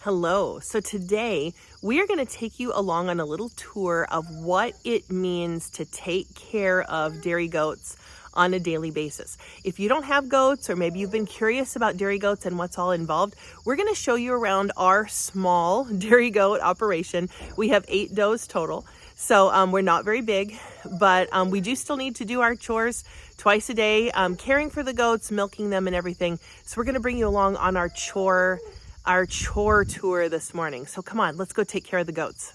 Hello. So today we are going to take you along on a little tour of what it means to take care of dairy goats on a daily basis. If you don't have goats, or maybe you've been curious about dairy goats and what's all involved, we're going to show you around our small dairy goat operation. We have 8 does total. So we're not very big, but we do still need to do our chores twice a day, caring for the goats, milking them and everything. So we're going to bring you along on our chore tour this morning. So come on, let's go take care of the goats.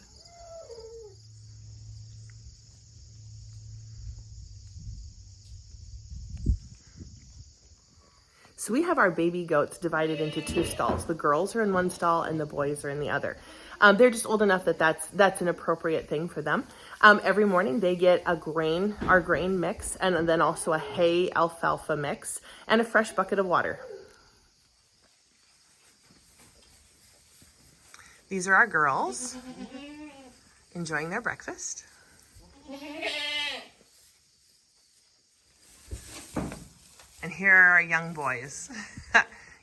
So we have our baby goats divided into 2 stalls. The girls are in one stall and the boys are in the other. They're just old enough that that's an appropriate thing for them. Every morning they get our grain mix, and then also a hay alfalfa mix and a fresh bucket of water. These are our girls enjoying their breakfast. And here are our young boys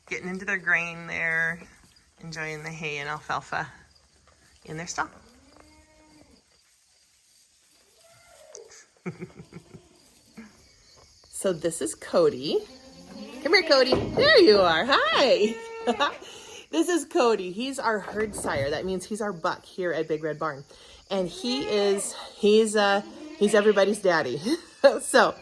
getting into their grain there, enjoying the hay and alfalfa in their stall. So this is Cody. Come here, Cody. There you are. Hi. This is Cody. He's our herd sire. That means he's our buck here at Big Red Barn. And he's everybody's daddy. So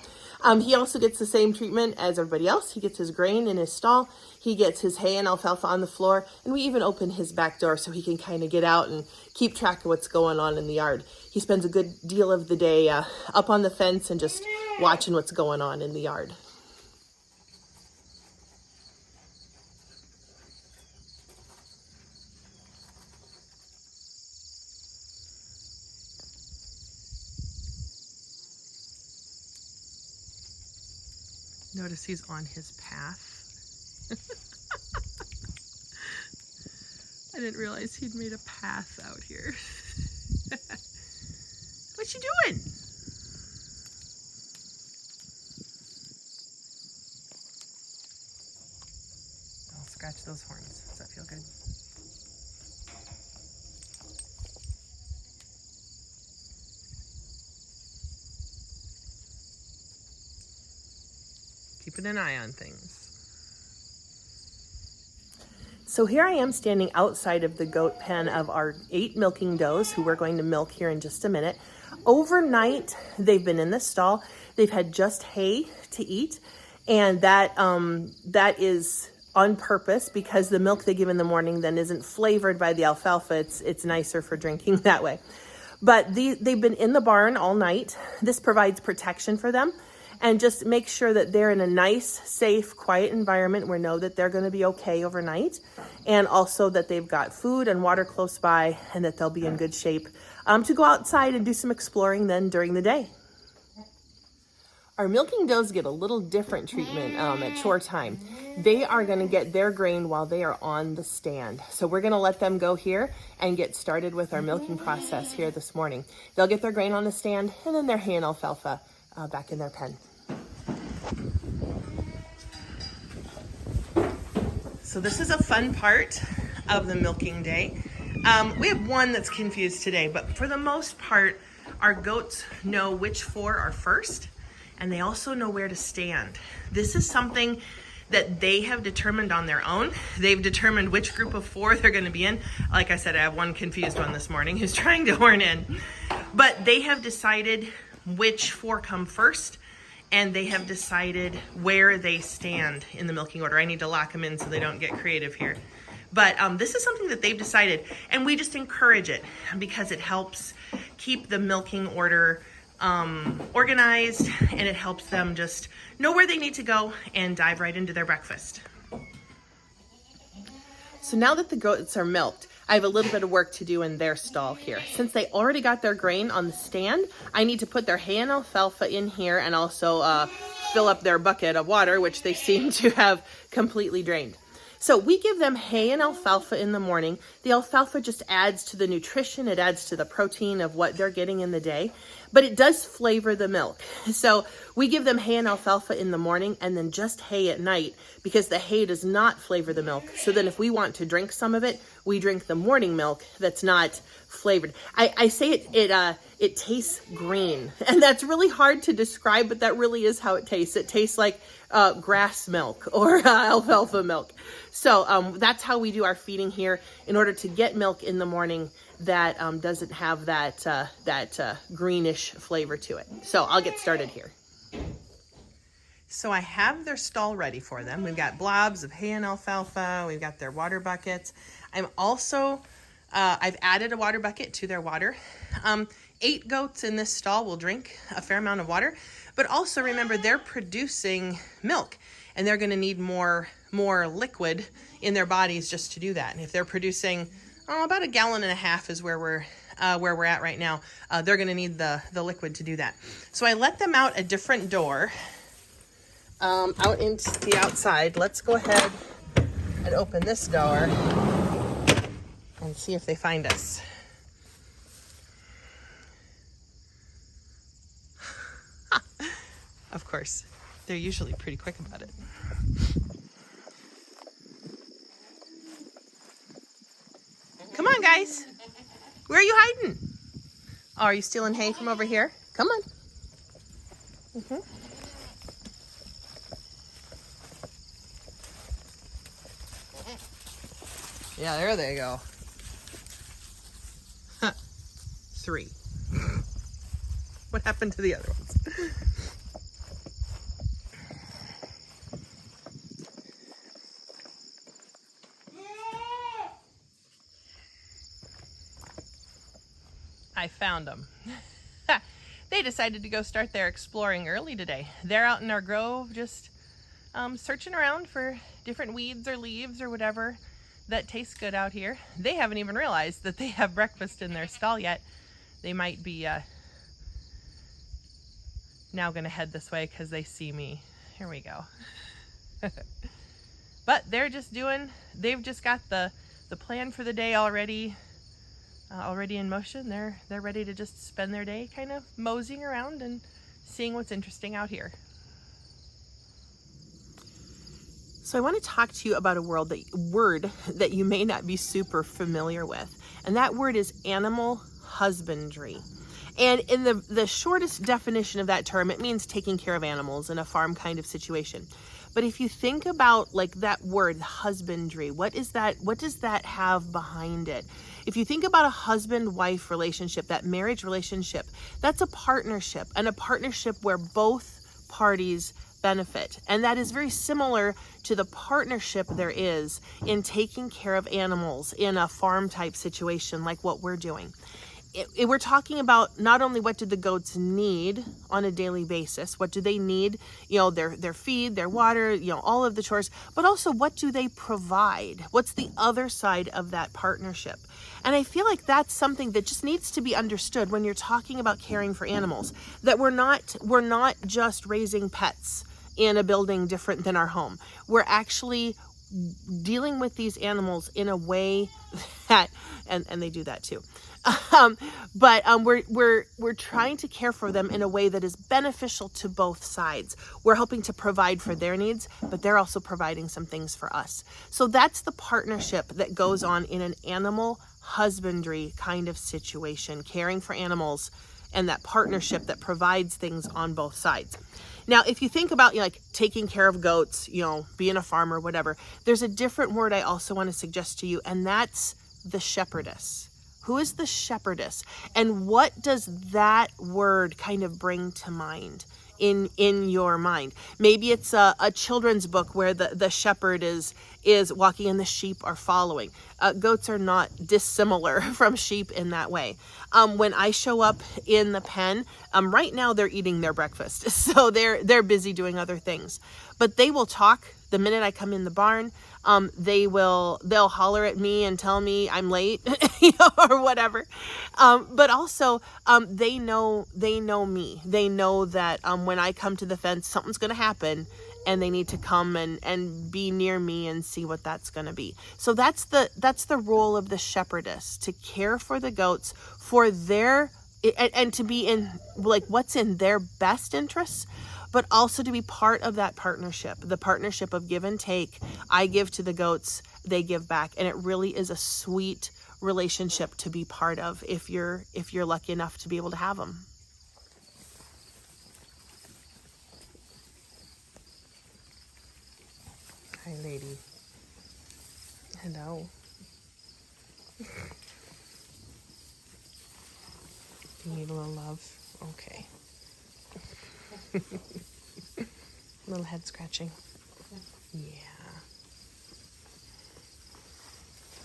he also gets the same treatment as everybody else. He gets his grain in his stall. He gets his hay and alfalfa on the floor. And we even open his back door so he can kind of get out and keep track of what's going on in the yard. He spends a good deal of the day up on the fence and just watching what's going on in the yard. Notice he's on his path. I didn't realize he'd made a path out here. What you doing? I'll scratch those horns. Does that feel good? Keeping an eye on things. So here I am standing outside of the goat pen of our 8 milking does who we're going to milk here in just a minute. Overnight, they've been in the stall. They've had just hay to eat, and that is on purpose because the milk they give in the morning then isn't flavored by the alfalfa. It's nicer for drinking that way. But they've been in the barn all night. This provides protection for them. And just make sure that they're in a nice, safe, quiet environment where know that they're going to be okay overnight. And also that they've got food and water close by and that they'll be in good shape to go outside and do some exploring then during the day. Our milking does get a little different treatment at chore time. They are going to get their grain while they are on the stand. So we're going to let them go here and get started with our milking process here this morning. They'll get their grain on the stand and then their hay and alfalfa back in their pen. So this is a fun part of the milking day. We have one that's confused today, but for the most part, our goats know which 4 are first, and they also know where to stand. This is something that they have determined on their own. They've determined which group of 4 they're going to be in. Like I said, I have one confused one this morning who's trying to horn in. But they have decided which 4 come first, and they have decided where they stand in the milking order. I need to lock them in so they don't get creative here. But this is something that they've decided, and we just encourage it because it helps keep the milking order organized, and it helps them just know where they need to go and dive right into their breakfast. So now that the goats are milked, I have a little bit of work to do in their stall here. Since they already got their grain on the stand, I need to put their hay and alfalfa in here and also fill up their bucket of water, which they seem to have completely drained. So we give them hay and alfalfa in the morning. The alfalfa just adds to the nutrition. It adds to the protein of what they're getting in the day. but it does flavor the milk. So we give them hay and alfalfa in the morning and then just hay at night, because the hay does not flavor the milk. So then if we want to drink some of it, we drink the morning milk that's not flavored. I say it tastes green, and that's really hard to describe, but that really is how it tastes. It tastes like grass milk or alfalfa milk. So that's how we do our feeding here in order to get milk in the morning that doesn't have that greenish flavor to it. So I'll get started here. So I have their stall ready for them. We've got blobs of hay and alfalfa. We've got their water buckets. I'm also, I've added a water bucket to their water. 8 goats in this stall will drink a fair amount of water, but also remember they're producing milk and they're gonna need more liquid in their bodies just to do that. And if they're producing about 1.5 gallons is where we're at right now, they're gonna need the liquid to do that. So I let them out a different door, out into the outside. Let's go ahead and open this door and see if they find us. Of course, they're usually pretty quick about it. Come on, guys. Where are you hiding? Oh, are you stealing hay from over here? Come on. Yeah, there they go. 3. What happened to the other ones? I found them. They decided to go start their exploring early today. They're out in our grove just searching around for different weeds or leaves or whatever that tastes good out here. They haven't even realized that they have breakfast in their stall yet. They might be now gonna head this way because they see me. Here we go. But they're just they've just got the plan for the day already in motion. They're ready to just spend their day kind of moseying around and seeing what's interesting out here. So I want to talk to you about a word that you may not be super familiar with, and that word is animal husbandry. And in the shortest definition of that term, it means taking care of animals in a farm kind of situation. But if you think about like that word husbandry, what does that have behind it? If you think about a husband-wife relationship, that marriage relationship, that's a partnership, and a partnership where both parties benefit. And that is very similar to the partnership there is in taking care of animals in a farm type situation like what we're doing. We're talking about not only what do the goats need on a daily basis, what do they need, their feed, their water, all of the chores, but also what do they provide? What's the other side of that partnership? And I feel like that's something that just needs to be understood when you're talking about caring for animals, that we're not just raising pets in a building different than our home. We're actually dealing with these animals in a way that, and they do that too. But we're trying to care for them in a way that is beneficial to both sides. We're helping to provide for their needs, but they're also providing some things for us. So that's the partnership that goes on in an animal husbandry kind of situation, caring for animals, and that partnership that provides things on both sides. Now, if you think about like taking care of goats, being a farmer, whatever, there's a different word I also want to suggest to you, and that's the shepherdess. Who is the shepherdess? And what does that word kind of bring to mind in your mind? Maybe it's a children's book where the shepherd is walking and the sheep are following. Goats are not dissimilar from sheep in that way. When I show up in the pen, right now they're eating their breakfast, so they're busy doing other things. But they will talk the minute I come in the barn. They'll holler at me and tell me I'm late, or whatever. But also, they know me. They know that when I come to the fence, something's going to happen, and they need to come and be near me and see what that's going to be. So that's the role of the shepherdess, to care for the goats for their and to be in like what's in their best interests, but also to be part of that partnership, the partnership of give and take. I give to the goats, they give back, and it really is a sweet relationship to be part of if you're lucky enough to be able to have them. Hi, lady. Hello. You need a little love? Okay. Little head scratching. Yeah.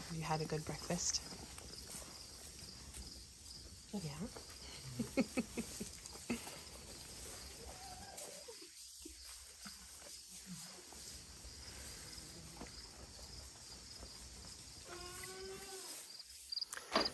Have you had a good breakfast? Yeah.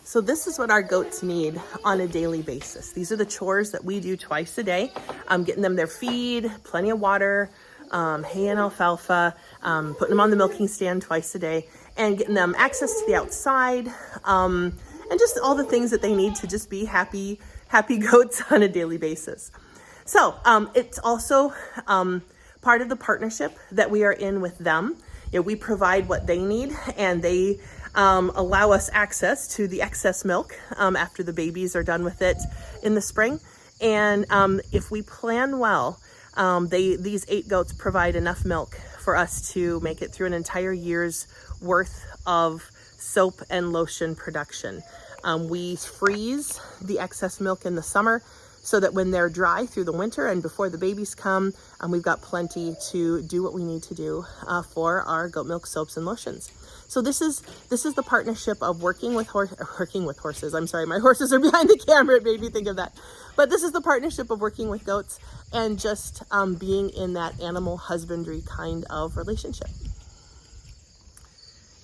So this is what our goats need on a daily basis. These are the chores that we do twice a day. Getting them their feed, plenty of water, hay and alfalfa, putting them on the milking stand twice a day, and getting them access to the outside, and just all the things that they need to just be happy goats on a daily basis. So it's also part of the partnership that we are in with them. You know, we provide what they need, and they allow us access to the excess milk after the babies are done with it in the spring. And if we plan well, these 8 goats provide enough milk for us to make it through an entire year's worth of soap and lotion production. We freeze the excess milk in the summer so that when they're dry through the winter and before the babies come, we've got plenty to do what we need to do for our goat milk soaps and lotions. So this is the partnership of working with horses. I'm sorry, my horses are behind the camera. It made me think of that. But this is the partnership of working with goats and just being in that animal husbandry kind of relationship.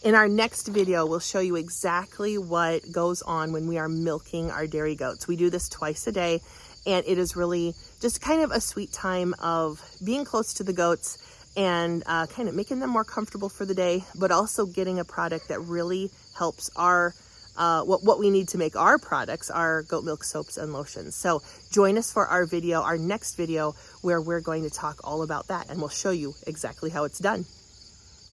In our next video, we'll show you exactly what goes on when we are milking our dairy goats. We do this twice a day, and it is really just kind of a sweet time of being close to the goats and kind of making them more comfortable for the day, but also getting a product that really helps our what we need to make our products, our goat milk soaps and lotions. So join us for our next video, where we're going to talk all about that, and we'll show you exactly how it's done.